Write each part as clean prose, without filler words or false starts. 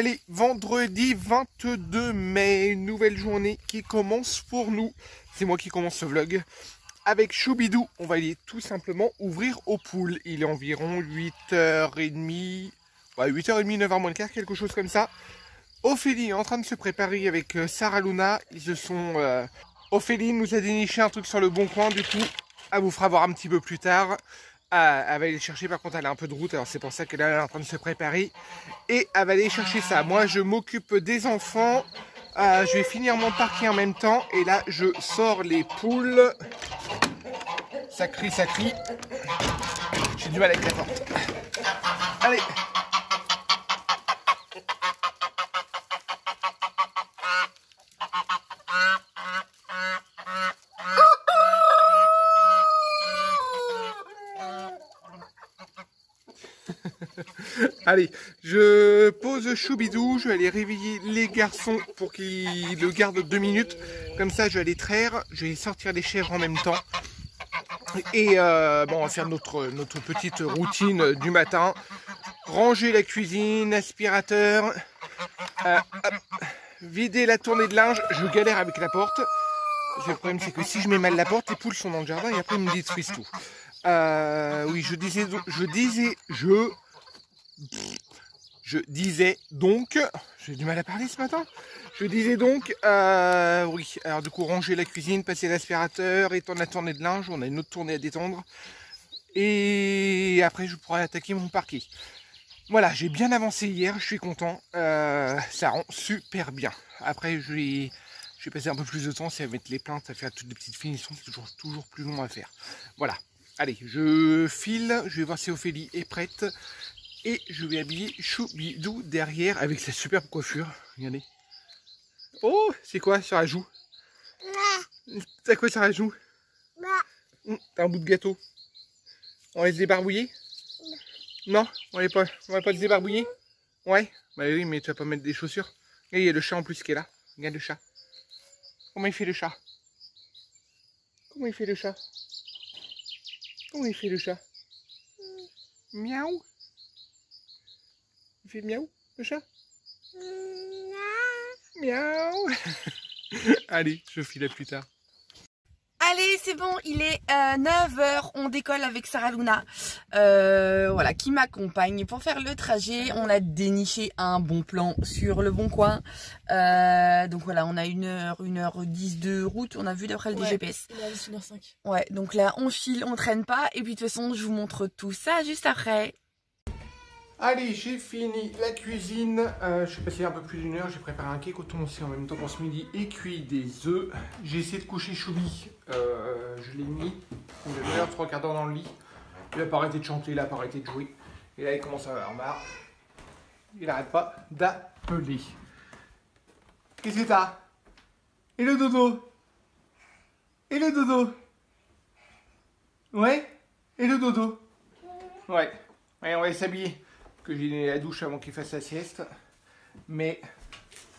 Allez, vendredi 22 mai, une nouvelle journée qui commence pour nous. C'est moi qui commence ce vlog. Avec Choubidou, on va aller tout simplement ouvrir aux poules. Il est environ 8h30, 8h30, 9h moins le quart, quelque chose comme ça. Ophélie est en train de se préparer avec Sarah Luna. Ils se sont... Ophélie nous a déniché un truc sur le bon coin, du coup, elle vous fera voir un petit peu plus tard. Elle va aller le chercher, par contre elle a un peu de route, alors c'est pour ça qu'elle est en train de se préparer. Et elle va aller chercher ça. Moi je m'occupe des enfants, je vais finir mon parking en même temps. Et là je sors les poules. Ça crie, ça crie. J'ai du mal avec la porte. Allez. Allez, je pose Choubidou, je vais aller réveiller les garçons pour qu'ils le gardent 2 minutes. Comme ça, je vais aller traire, je vais sortir les chèvres en même temps. Et bon, on va faire notre petite routine du matin. Ranger la cuisine, aspirateur, vider la tournée de linge. Je galère avec la porte. Le problème, c'est que si je mets mal la porte, les poules sont dans le jardin et après, ils me détruisent tout. Oui, je disais donc, j'ai du mal à parler ce matin. Je disais donc, oui, alors du coup, ranger la cuisine, passer l'aspirateur, étendre la tournée de linge. On a une autre tournée à détendre. Et après, je pourrai attaquer mon parquet. Voilà, j'ai bien avancé hier, je suis content. Ça rend super bien. Après, je vais passer un peu plus de temps, ça va mettre les plaintes, à faire toutes les petites finitions, c'est toujours plus long à faire. Voilà, allez, je file, je vais voir si Ophélie est prête. Et je vais habiller Choubidou derrière avec sa superbe coiffure. Regardez. Oh, c'est quoi sur la joue? C'est quoi sur la joue? T'as un bout de gâteau. On va se débarbouiller? Non, on va pas se débarbouiller? Ouais. Bah oui, mais tu vas pas mettre des chaussures. Et il y a le chat en plus qui est là. Regarde le chat. Comment il fait le chat? Comment il fait le chat? Comment il fait le chat? Miaou. Il fait miaou, le chat? Miaou. Allez, je file à plus tard. Allez, c'est bon, il est 9h, on décolle avec Sarah Luna, voilà, qui m'accompagne pour faire le trajet. On a déniché un bon plan sur le bon coin. Donc voilà, on a 1h10 de route, on a vu d'après le GPS. Il est à 1h05. Ouais, donc là, on file, on traîne pas. Et puis de toute façon, je vous montre tout ça juste après. Allez, j'ai fini la cuisine. Je suis passé un peu plus d'une heure. J'ai préparé un cake au thon aussi en même temps pour ce midi et cuit des œufs. J'ai essayé de coucher Choubi. Je l'ai mis une demi-heure, 3 quarts d'heure dans le lit. Il n'a pas arrêté de chanter, il n'a pas arrêté de jouer. Et là, il commence à avoir marre. Il n'arrête pas d'appeler. Qu'est-ce que t'as? Et le dodo? Et le dodo? Ouais? Et le dodo? Ouais. Ouais, on va s'habiller. Que j'ai donné la douche avant qu'il fasse la sieste. Mais...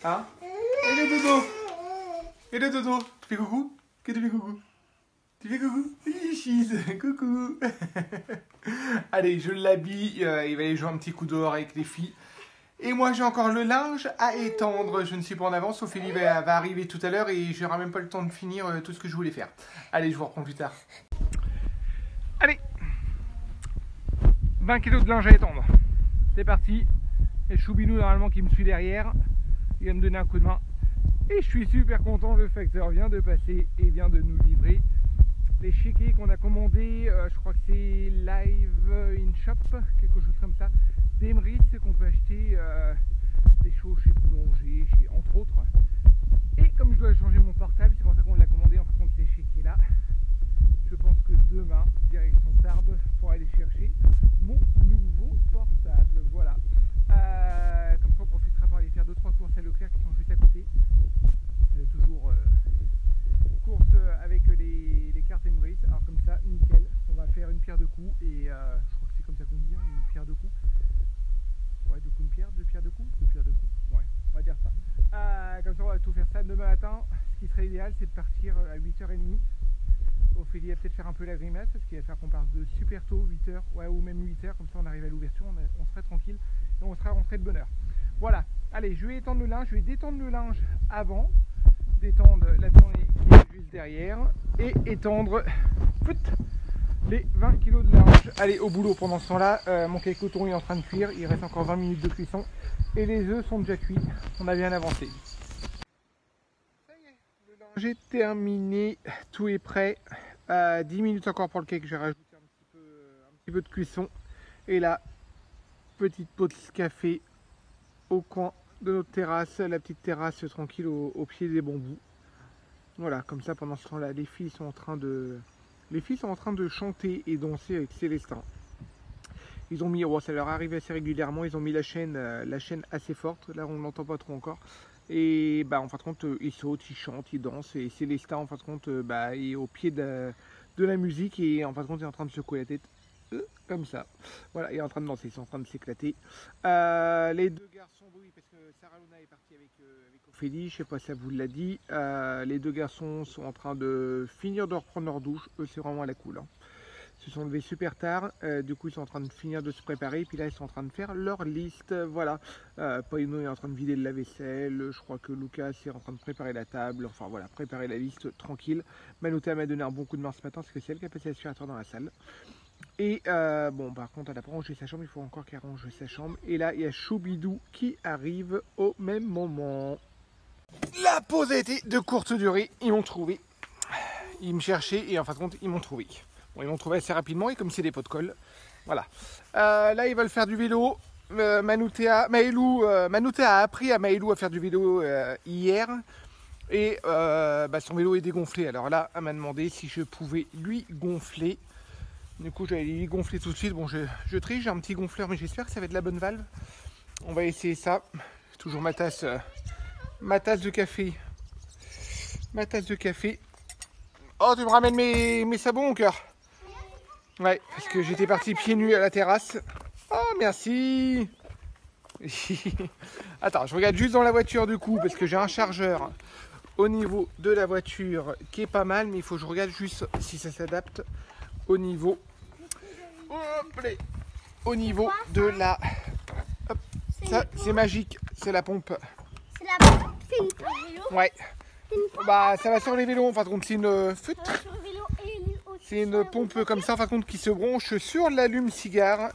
Hein? Et le dodo? Et le dodo? Tu fais coucou? Que tu fais coucou? Tu fais coucou? Cheese, coucou. Allez, je l'habille. Il va aller jouer un petit coup dehors avec les filles. Et moi, j'ai encore le linge à étendre. Je ne suis pas en avance. Ophélie va arriver tout à l'heure et je n'aurai même pas le temps de finir tout ce que je voulais faire. Allez, je vous reprends plus tard. Allez! 20 kg de linge à étendre. C'est parti. Et Choubidou normalement qui me suit derrière. Il va me donner un coup de main. Et je suis super content. Le facteur vient de passer et vient de nous livrer les chéquiers qu'on a commandés. Je crois que c'est Live in Shop, quelque chose comme ça. D'Emery, qu'on peut acheter des choses chez Boulanger, entre autres. Et comme je dois changer mon portable, c'est pour ça qu'on l'a commandé en fonction de ces chéquiers là. Je pense que demain, direction Tarbes pour aller chercher mon nouveau portable. Voilà. Comme ça, on profitera pour aller faire 2-3 courses à Leclerc qui sont juste à côté. Toujours courses avec les cartes Emery. Alors comme ça, nickel. On va faire une pierre de coups. Et je crois que c'est comme ça qu'on dit, hein, une pierre de coups. Ouais, deux coups, une pierre, deux pierres de coups. Deux pierres de coups. Ouais, on va dire ça. Comme ça, on va tout faire ça demain matin. Ce qui serait idéal, c'est de partir à 8h30. Ophélie va peut-être faire un peu la grimace parce qu'il va faire qu'on parte de super tôt, 8h, ouais, ou même 8h, comme ça on arrive à l'ouverture, on serait tranquille et on sera rentré de bonne heure. Voilà, Allez, je vais étendre le linge, je vais détendre le linge avant, détendre la tournée qui est juste derrière et étendre les 20 kg de linge. Allez, au boulot pendant ce temps-là. Mon cake coton est en train de cuire, il reste encore 20 minutes de cuisson et les œufs sont déjà cuits. On a bien avancé. Ça y est, le linge est terminé, tout est prêt. 10 minutes encore pour le cake, j'ai rajouté un petit peu de cuisson. Et là, petite pause café au coin de notre terrasse, la petite terrasse tranquille au pied des bambous. Voilà, comme ça pendant ce temps-là, les filles sont en train de chanter et danser avec Célestin. Ils ont mis, oh, ça leur arrive assez régulièrement, ils ont mis la chaîne assez forte, là on ne l'entend pas trop encore. Et bah en fin de compte, ils sautent, ils chantent, ils dansent, et Célestin en fin de compte est au pied de la musique et en fin de compte il est en train de secouer la tête. Comme ça, voilà, il est en train de danser, ils sont en train de s'éclater. Les deux garçons, oui, parce que Sarah Luna est partie avec Ophélie, je sais pas si ça vous l'a dit. Les deux garçons sont en train de finir de reprendre leur douche, eux c'est vraiment à la cool. Hein. Ils se sont levés super tard, du coup ils sont en train de finir de se préparer, puis là ils sont en train de faire leur liste, voilà. Paino est en train de vider le lave-vaisselle, je crois que Lucas est en train de préparer la table, enfin voilà, préparer la liste tranquille. Manuta m'a donné un bon coup de main ce matin, parce que c'est elle qui a passé l'aspirateur dans la salle. Et bon, par contre, elle n'a pas rangé sa chambre, il faut encore qu'elle range sa chambre. Et là, il y a Choubidou qui arrive au même moment. La pause a été de courte durée, ils m'ont trouvé. Ils me cherchaient et en fin de compte, ils m'ont trouvé. Bon, ils m'ont trouvé assez rapidement et comme c'est des pots de colle, voilà. Là, ils veulent faire du vélo. Manuta a appris à Maëlou à faire du vélo hier. Et son vélo est dégonflé. Alors là, elle m'a demandé si je pouvais lui gonfler. Du coup, j'allais lui gonfler tout de suite. Bon, je triche, j'ai un petit gonfleur, mais j'espère que ça va être la bonne valve. On va essayer ça. Toujours ma tasse de café. Ma tasse de café. Oh, tu me ramènes mes sabots, mon cœur. Ouais, parce que j'étais parti pieds nus à la terrasse. Oh, merci. Attends, je regarde juste dans la voiture du coup, parce que j'ai un chargeur au niveau de la voiture qui est pas mal, mais il faut que je regarde juste si ça s'adapte au niveau de la... Hop, ça c'est magique, c'est la pompe. C'est la pompe, c'est une pompe vélo. Ouais. Bah ça va sur les vélos, en fin de compte c'est une c'est une pompe comme ça en fin de compte qui se branche sur l'allume-cigare.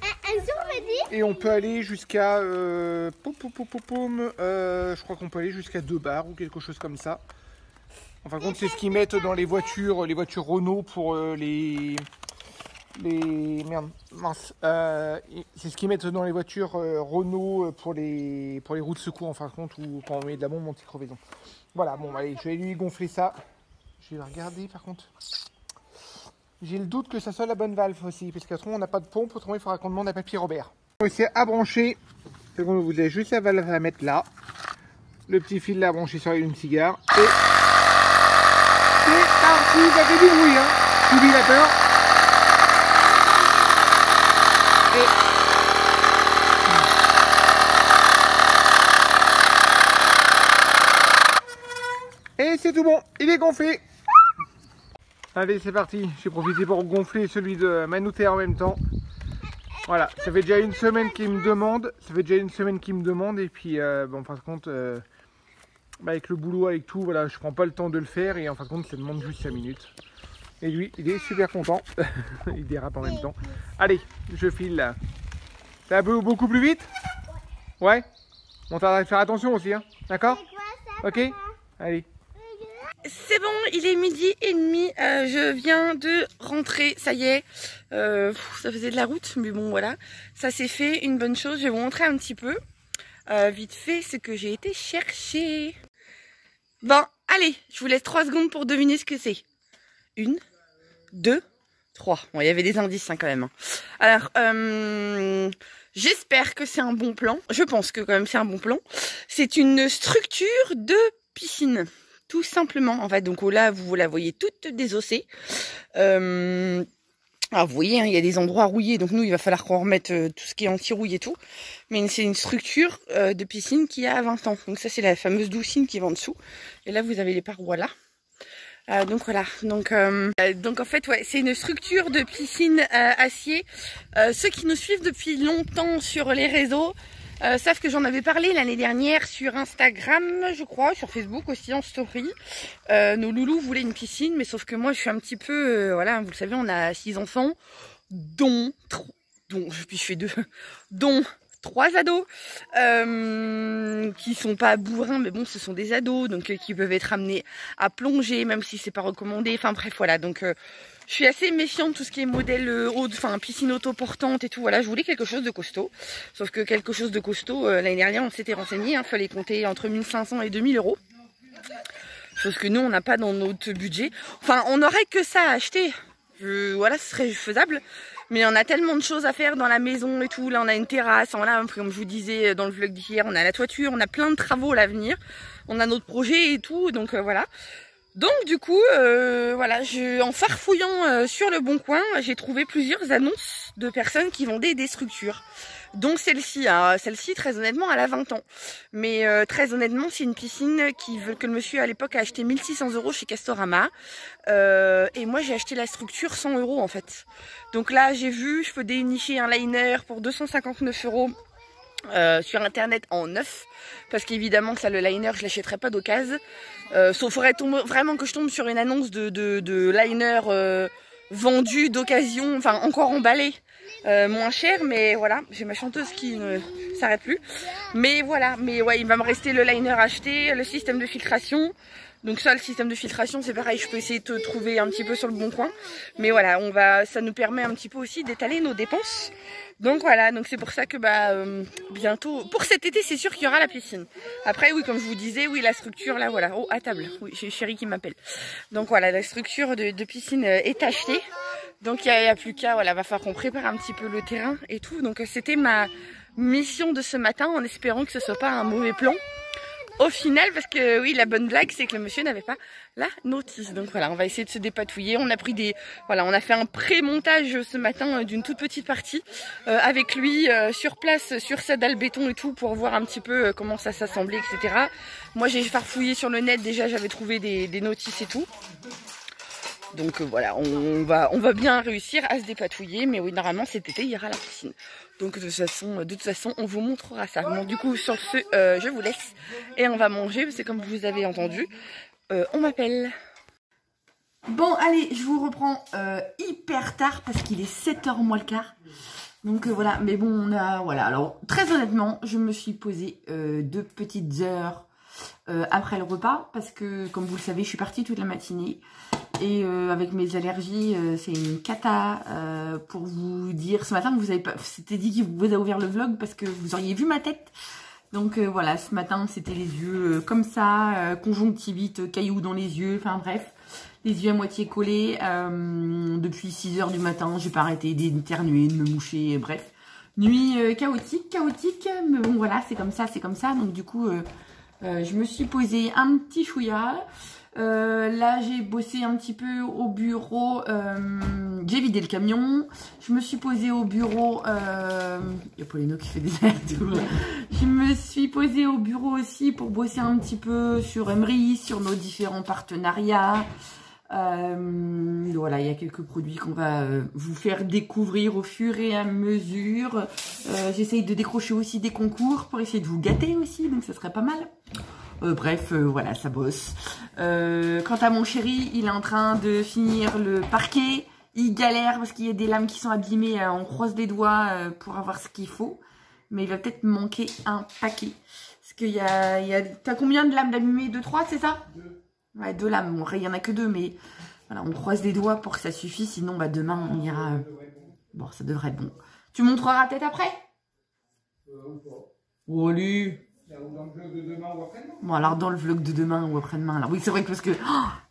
Et on peut aller jusqu'à je crois qu'on peut aller jusqu'à 2 bars ou quelque chose comme ça. En fin de compte c'est ce qu'ils mettent dans les voitures Renault pour c'est ce qu'ils mettent dans les voitures Renault pour les roues de secours en fin de compte, ou quand on met de la bombe anti-crevaison. Voilà, bon allez, je vais lui gonfler ça. Je vais regarder par contre. J'ai le doute que ça soit la bonne valve aussi, parce qu'autrement on n'a pas de pompe, autrement il faudra qu'on demande à Papy Robert. On va essayer à brancher. Vous avez juste la valve à mettre là. Le petit fil là branché sur l'allume-cigare. Et c'est parti, ça fait du bruit, hein. J'oublie la peur. Et c'est tout bon, il est gonflé. Allez, c'est parti. J'ai profité pour gonfler celui de Manuta en même temps. Voilà, ça fait déjà une semaine qu'il me demande. Et puis, en fin de compte, avec le boulot, avec tout, voilà, je prends pas le temps de le faire. Et en fin de compte, ça demande juste 5 minutes. Et lui, il est super content. Il dérape en même temps. Allez, je file là. Ça va beaucoup plus vite? Ouais. Bon, t'as à faire attention aussi, hein. D'accord? Ok? Allez. C'est bon, il est 12h30, je viens de rentrer, ça y est, ça faisait de la route, mais bon voilà, ça s'est fait, une bonne chose, je vais vous montrer un petit peu, vite fait, ce que j'ai été chercher. Bon, allez, je vous laisse 3 secondes pour deviner ce que c'est. 1, 2, 3, bon il y avait des indices hein, quand même. Alors, j'espère que c'est un bon plan, je pense que quand même c'est un bon plan, c'est une structure de piscine. Tout simplement, en fait, donc là, vous la voyez toute désossée. Alors, vous voyez, hein, il y a des endroits rouillés, donc nous, il va falloir qu'on remette tout ce qui est anti-rouille et tout. Mais c'est une structure de piscine qui a 20 ans. Donc ça, c'est la fameuse doucine qui va en dessous. Et là, vous avez les parois là. Donc voilà, donc en fait, ouais, c'est une structure de piscine acier. Ceux qui nous suivent depuis longtemps sur les réseaux Savent que j'en avais parlé l'année dernière sur Instagram, je crois, sur Facebook aussi en story. Nos loulous voulaient une piscine, mais sauf que moi je suis un petit peu, voilà, vous le savez, on a 6 enfants, dont 3 ados qui sont pas bourrins, mais bon, ce sont des ados, donc qui peuvent être amenés à plonger, même si c'est pas recommandé. Enfin bref, voilà. Donc je suis assez méfiante de tout ce qui est modèle piscine autoportante et tout. Voilà, je voulais quelque chose de costaud. Sauf que quelque chose de costaud, l'année dernière, on s'était renseigné. Hein, fallait compter entre 1500 et 2000 euros. Chose que nous, on n'a pas dans notre budget. Enfin, on n'aurait que ça à acheter. Voilà, ce serait faisable. Mais on a tellement de choses à faire dans la maison et tout. Là, on a une terrasse. Là, comme je vous disais dans le vlog d'hier, on a la toiture. On a plein de travaux à l'avenir. On a notre projet et tout. Donc, voilà. Donc, du coup, voilà, en farfouillant sur le Bon Coin, j'ai trouvé plusieurs annonces de personnes qui vendaient des structures. Donc celle-ci, hein, celle-ci très honnêtement elle a 20 ans. Mais très honnêtement c'est une piscine que le monsieur à l'époque a acheté 1600 € chez Castorama. Et moi j'ai acheté la structure 100 € en fait. Donc là j'ai vu, je peux dénicher un liner pour 259 € sur internet en neuf. Parce qu'évidemment ça le liner je l'achèterai pas d'occasion. Sauf vraiment que je tombe sur une annonce de liner vendu d'occasion, enfin encore emballé. Moins cher, mais voilà, j'ai ma chanteuse qui ne s'arrête plus. Mais voilà, mais ouais, il va me rester le liner acheté, le système de filtration. Donc ça, le système de filtration, c'est pareil, je peux essayer de trouver un petit peu sur le Bon Coin. Mais voilà, ça nous permet un petit peu aussi d'étaler nos dépenses. Donc voilà, donc c'est pour ça que bientôt, pour cet été, c'est sûr qu'il y aura la piscine. Après, oui, comme je vous disais, oui, la structure, là, voilà, à table. Oui, j'ai chérie qui m'appelle. Donc voilà, la structure de piscine est achetée. Donc il n'y a plus qu'à, voilà, va falloir qu'on prépare un petit peu le terrain et tout. Donc c'était ma mission de ce matin en espérant que ce soit pas un mauvais plan. Au final, parce que oui, la bonne blague, c'est que le monsieur n'avait pas la notice. Donc voilà, on va essayer de se dépatouiller. On a pris on a fait un pré-montage ce matin d'une toute petite partie avec lui sur place, sur sa dalle béton et tout, pour voir un petit peu comment ça s'assemblait, etc. Moi, j'ai farfouillé sur le net. Déjà, j'avais trouvé des notices et tout. Donc voilà, on va bien réussir à se dépatouiller, mais oui, normalement cet été il y aura la piscine. Donc de toute façon, on vous montrera ça. Bon, du coup, sur ce, je vous laisse et on va manger, parce que comme vous avez entendu, on m'appelle. Bon, allez, je vous reprends hyper tard parce qu'il est 7h moins le quart. Donc voilà, mais bon, voilà. Alors, très honnêtement, je me suis posée 2 petites heures après le repas parce que, comme vous le savez, je suis partie toute la matinée. Et avec mes allergies, c'est une cata. Pour vous dire, ce matin, vous avez pas, c'était dit qu'il vous a ouvert le vlog parce que vous auriez vu ma tête. Donc voilà, ce matin, c'était les yeux comme ça, conjonctivite, cailloux dans les yeux, enfin bref, les yeux à moitié collés. Depuis 6h du matin, j'ai pas arrêté d'éternuer, de me moucher, bref. Nuit chaotique, mais bon voilà, c'est comme ça. Donc du coup, je me suis posé un petit chouïa. Là j'ai bossé un petit peu au bureau, j'ai vidé le camion, je me suis posée au bureau, il y a Paulino qui fait des allers-retours. Je me suis posée au bureau aussi pour bosser un petit peu sur Emery, sur nos différents partenariats. Voilà, il y a quelques produits qu'on va vous faire découvrir au fur et à mesure. J'essaye de décrocher aussi des concours pour essayer de vous gâter aussi, donc ça serait pas mal. Bref, voilà, ça bosse. Quant à mon chéri, il est en train de finir le parquet. Il galère parce qu'il y a des lames qui sont abîmées. On croise les doigts pour avoir ce qu'il faut. Mais il va peut-être manquer un paquet. Parce qu'il y a... T'as combien de lames d'abîmées? 2, 3, c'est ça? 2. Ouais, 2 lames. Bon, il n'y en a que 2, mais voilà, on croise les doigts pour que ça suffise. Sinon, demain, on ira... Bon, ça devrait être bon. Tu montreras peut-être après? Oh, lui. Dans le vlog de demain ou après-demain. Bon, alors dans le vlog de demain ou après-demain. Alors oui, c'est vrai que parce que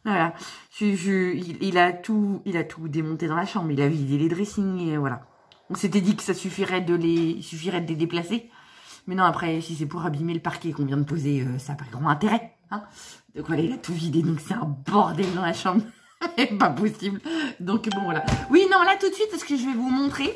voilà, il a tout démonté dans la chambre. Il a vidé les dressings et voilà. On s'était dit que ça suffirait de les déplacer. Mais non, après, si c'est pour abîmer le parquet qu'on vient de poser, ça n'a pas grand intérêt. Hein. Donc voilà, il a tout vidé. Donc c'est un bordel dans la chambre. Pas possible. Donc bon, voilà. Oui, non, là tout de suite, ce que je vais vous montrer,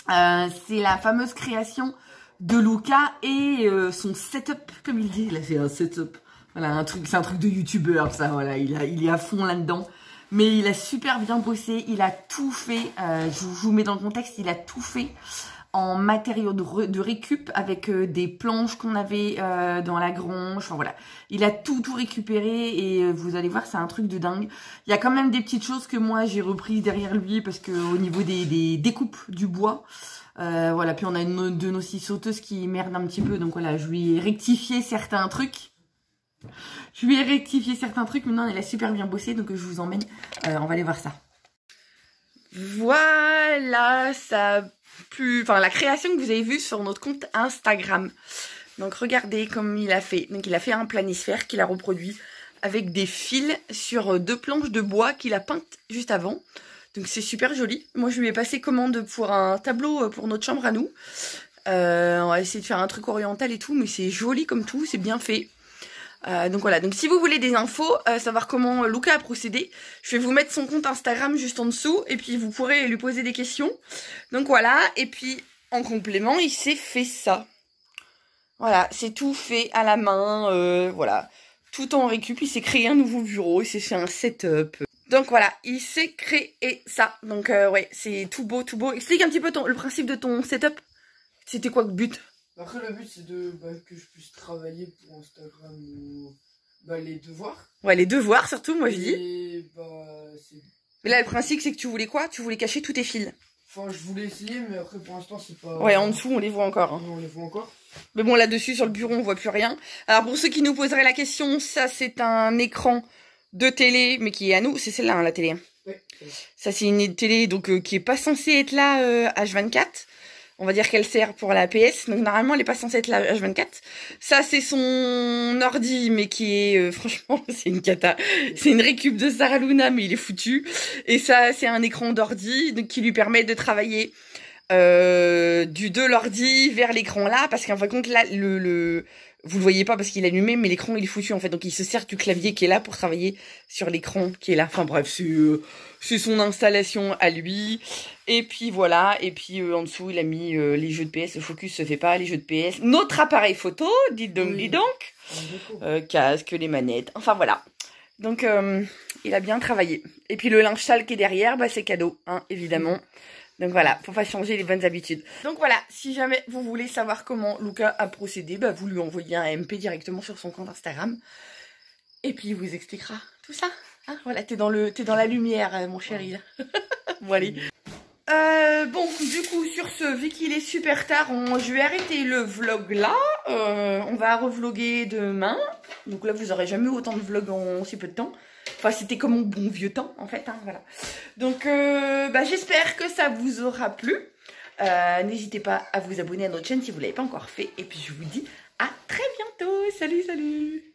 c'est la fameuse création de Luca et son setup, comme il dit. Là, c'est un setup. Voilà, c'est un truc de youtubeur, ça, voilà. Il est à fond là-dedans. Mais il a super bien bossé. Il a tout fait. Je vous mets dans le contexte, il a tout fait en matériaux de récup avec des planches qu'on avait dans la grange. Enfin voilà, il a tout récupéré et vous allez voir, c'est un truc de dingue. Il y a quand même des petites choses que moi j'ai reprises derrière lui parce que au niveau des découpes du bois, voilà. Puis on a une de nos scies sauteuses qui merde un petit peu, donc voilà, je lui ai rectifié certains trucs. Maintenant elle a super bien bossé, donc je vous emmène, on va aller voir ça. Voilà, la création que vous avez vue sur notre compte Instagram. Donc regardez comme il a fait. Donc il a fait un planisphère qu'il a reproduit avec des fils sur 2 planches de bois qu'il a peintes juste avant. Donc c'est super joli. Moi je lui ai passé commande pour un tableau pour notre chambre à nous. On va essayer de faire un truc oriental et tout, mais c'est joli comme tout, c'est bien fait. Donc voilà, donc si vous voulez des infos, savoir comment Luca a procédé, je vais vous mettre son compte Instagram juste en dessous et puis vous pourrez lui poser des questions. Donc voilà, et puis en complément, il s'est fait ça. Voilà, c'est tout fait à la main, voilà. Tout en récup, il s'est créé un nouveau bureau, il s'est fait un setup. Donc voilà, il s'est créé ça. Donc ouais, c'est tout beau, tout beau. Explique un petit peu le principe de ton setup. C'était quoi le but ? Après, le but, c'est que je puisse travailler pour Instagram ou les devoirs. Ouais, les devoirs surtout, moi je dis. Et mais là, le principe, c'est que tu voulais quoi? Tu voulais cacher tous tes fils. Enfin, je voulais essayer, mais après, pour l'instant, c'est pas... Ouais, en dessous, on les voit encore. Hein. On les voit encore. Mais bon, là-dessus, sur le bureau, on voit plus rien. Alors, pour ceux qui nous poseraient la question, ça, c'est un écran de télé, mais qui est à nous. C'est celle-là, hein, la télé. Ouais. Ça, c'est une télé donc qui est pas censée être là H24. On va dire qu'elle sert pour la PS. Donc, normalement, elle est pas censée être là H24. Ça, c'est son ordi, mais qui est... franchement, c'est une cata. C'est une récup de Sarah Luna, mais il est foutu. Et ça, c'est un écran d'ordi qui lui permet de travailler de l'ordi vers l'écran là. Parce qu'en fin de compte, là, vous le voyez pas parce qu'il est allumé, mais l'écran, il est foutu, en fait. Donc, il se sert du clavier qui est là pour travailler sur l'écran qui est là. Enfin, bref, c'est son installation à lui. Et puis voilà, et puis en dessous il a mis les jeux de PS, le focus se fait pas, les jeux de PS, notre appareil photo, dites donc, casque, les manettes, enfin voilà. Donc il a bien travaillé. Et puis le linge sale qui est derrière, c'est cadeau, hein, évidemment. Donc voilà, faut pas changer les bonnes habitudes. Donc voilà, si jamais vous voulez savoir comment Luca a procédé, vous lui envoyez un MP directement sur son compte Instagram. Et puis il vous expliquera tout ça. Hein, voilà, t'es dans la lumière, mon chéri. Bon allez. Bon, du coup, sur ce, vu qu'il est super tard, je vais arrêter le vlog là. On va revloguer demain. Donc là, vous n'aurez jamais eu autant de vlogs en si peu de temps. Enfin, c'était comme mon bon vieux temps, en fait. Hein, voilà. Donc, j'espère que ça vous aura plu. N'hésitez pas à vous abonner à notre chaîne si vous ne l'avez pas encore fait. Et puis, je vous dis à très bientôt. Salut, salut!